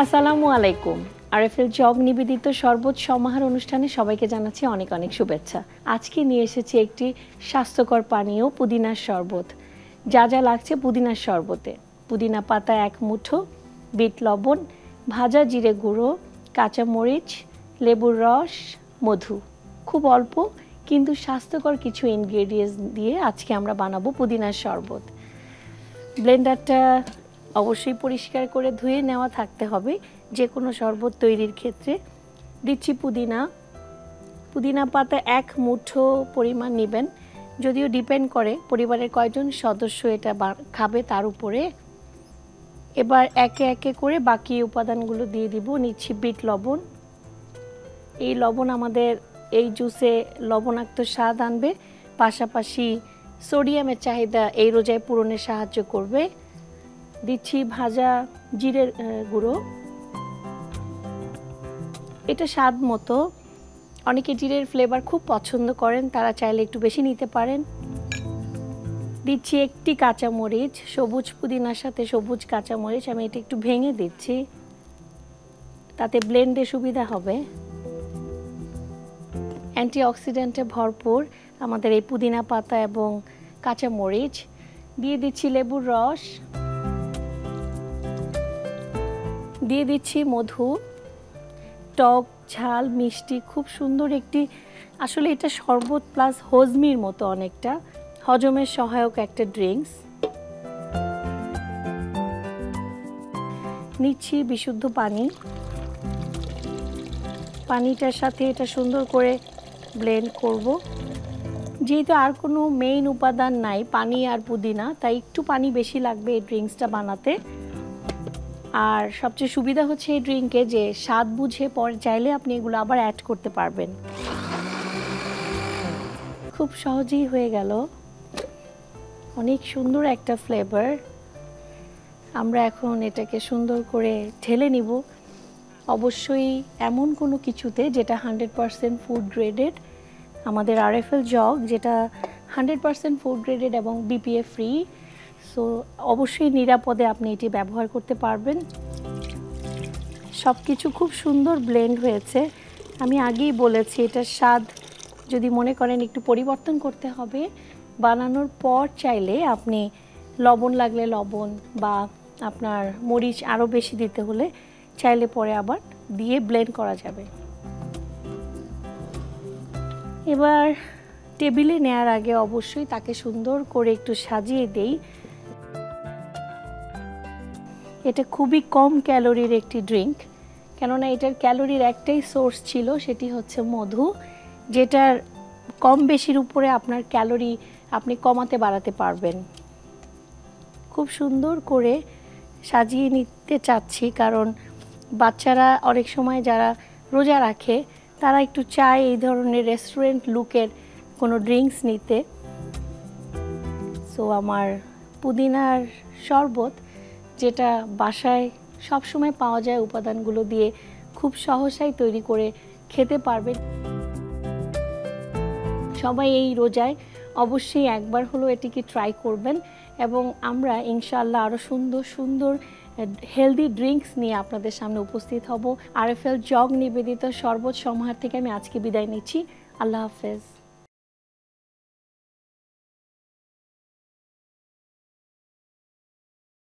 আসসালামু আলাইকুম। RFL jug নিবেদিত শরবত সমাহার অনুষ্ঠানে সবাইকে জানাচ্ছি অনেক অনেক শুভেচ্ছা। আজকে নিয়ে এসেছি একটি স্বাস্থ্যকর পানীয় পুদিনার শরবত। যা যা লাগছে পুদিনার শরবতে: পুদিনা পাতা 1 মুঠো, বিট লবণ, ভাজা জিরে গুঁড়ো, কাঁচা মরিচ, লেবুর রস, মধু। খুব অল্প কিন্তু স্বাস্থ্যকর কিছু ইনগ্রেডিয়েন্টস দিয়ে আজকে আমরা বানাবো পুদিনার শরবত। ব্লেন্ডারটা অবশ্যই পরিষ্কার করে ধুয়ে নেওয়া থাকতে হবে যে কোনো শরবত তৈরির ক্ষেত্রে। দিচ্ছি পুদিনা পাতা 1 মুঠো পরিমাণ নেবেন, যদিও ডিপেন্ড করে পরিবারের কয়জন সদস্য এটা খাবে তার উপরে। এবার একে একে করে বাকি উপাদানগুলো দিয়ে দিব। নিচ্ছি বিট লবণ। এই লবণ আমাদের এই জুসে লবণাক্ত স্বাদ আনবে, পাশাপাশি সোডিয়ামের চাহিদা এই রোজায় পূরণে সাহায্য করবে। দিচ্ছি ভাজা জিরের গুঁড়ো, এটা স্বাদ মতো। অনেকে জিরের ফ্লেভার খুব পছন্দ করেন, তারা চাইলে একটু বেশি নিতে পারেন। দিচ্ছি একটি কাঁচামরিচ, সবুজ পুদিনার সাথে সবুজ কাঁচামরিচ আমি এটা একটু ভেঙে দিচ্ছি, তাতে ব্লেন্ডে সুবিধা হবে। অ্যান্টিঅক্সিডেন্টে ভরপুর আমাদের এই পুদিনা পাতা এবং কাঁচামরিচ। দিয়ে দিচ্ছি লেবুর রস, দিয়ে দিচ্ছি মধু। টক ঝাল মিষ্টি খুব সুন্দর একটি, আসলে এটা শরবত প্লাস হজমির মতো, অনেকটা হজমের সহায়ক একটা ড্রিঙ্কস। নিচ্ছি বিশুদ্ধ পানি, পানিটার সাথে এটা সুন্দর করে ব্লেন্ড করব। যেহেতু আর কোনো মেইন উপাদান নাই, পানি আর পুদিনা, তাই একটু পানি বেশি লাগবে এই ড্রিঙ্কসটা বানাতে। আর সবচেয়ে সুবিধা হচ্ছে এই ড্রিঙ্কে যে স্বাদ বুঝে পরে চাইলে আপনি এগুলো আবার অ্যাড করতে পারবেন। খুব সহজেই হয়ে গেল, অনেক সুন্দর একটা ফ্লেভার। আমরা এখন এটাকে সুন্দর করে ঢেলে নিব, অবশ্যই এমন কোনো কিছুতে যেটা 100% ফুড গ্রেডেড। আমাদের আরএফএল জগ যেটা 100% ফুড গ্রেডেড এবং বিপিএ ফ্রি, সো অবশ্যই নিরাপদে আপনি এটি ব্যবহার করতে পারবেন। সব কিছু খুব সুন্দর ব্লেন্ড হয়েছে। আমি আগেই বলেছি এটার স্বাদ যদি মনে করেন একটু পরিবর্তন করতে হবে, বানানোর পর চাইলে আপনি লবণ লাগলে লবণ বা আপনার মরিচ আরও বেশি দিতে হলে চাইলে পরে আবার দিয়ে ব্লেন্ড করা যাবে। এবার টেবিলে নেওয়ার আগে অবশ্যই তাকে সুন্দর করে একটু সাজিয়ে দেই। এটা খুবই কম ক্যালোরির একটি ড্রিঙ্ক, কেননা এটার ক্যালোরির একটাই সোর্স ছিল, সেটি হচ্ছে মধু, যেটার কম বেশির উপরে আপনার ক্যালোরি আপনি কমাতে বাড়াতে পারবেন। খুব সুন্দর করে সাজিয়ে নিতে চাচ্ছি, কারণ বাচ্চারা অনেক সময় যারা রোজা রাখে তারা একটু চায় এই ধরনের রেস্টুরেন্ট লুকের কোনো ড্রিঙ্কস নিতে। সো আমার পুদিনার শরবত, যেটা বাসায় সবসময় পাওয়া যায় উপাদানগুলো দিয়ে, খুব সহজেই তৈরি করে খেতে পারবেন। সবাই এই রোজায় অবশ্যই একবার হলো এটিকে ট্রাই করবেন, এবং আমরা ইনশাআল্লাহ আরও সুন্দর সুন্দর হেলদি ড্রিঙ্কস নিয়ে আপনাদের সামনে উপস্থিত হব। আরএফএল জগ নিবেদিত শরবত সমাহার থেকে আমি আজকে বিদায় নিচ্ছি। আল্লাহ হাফেজ।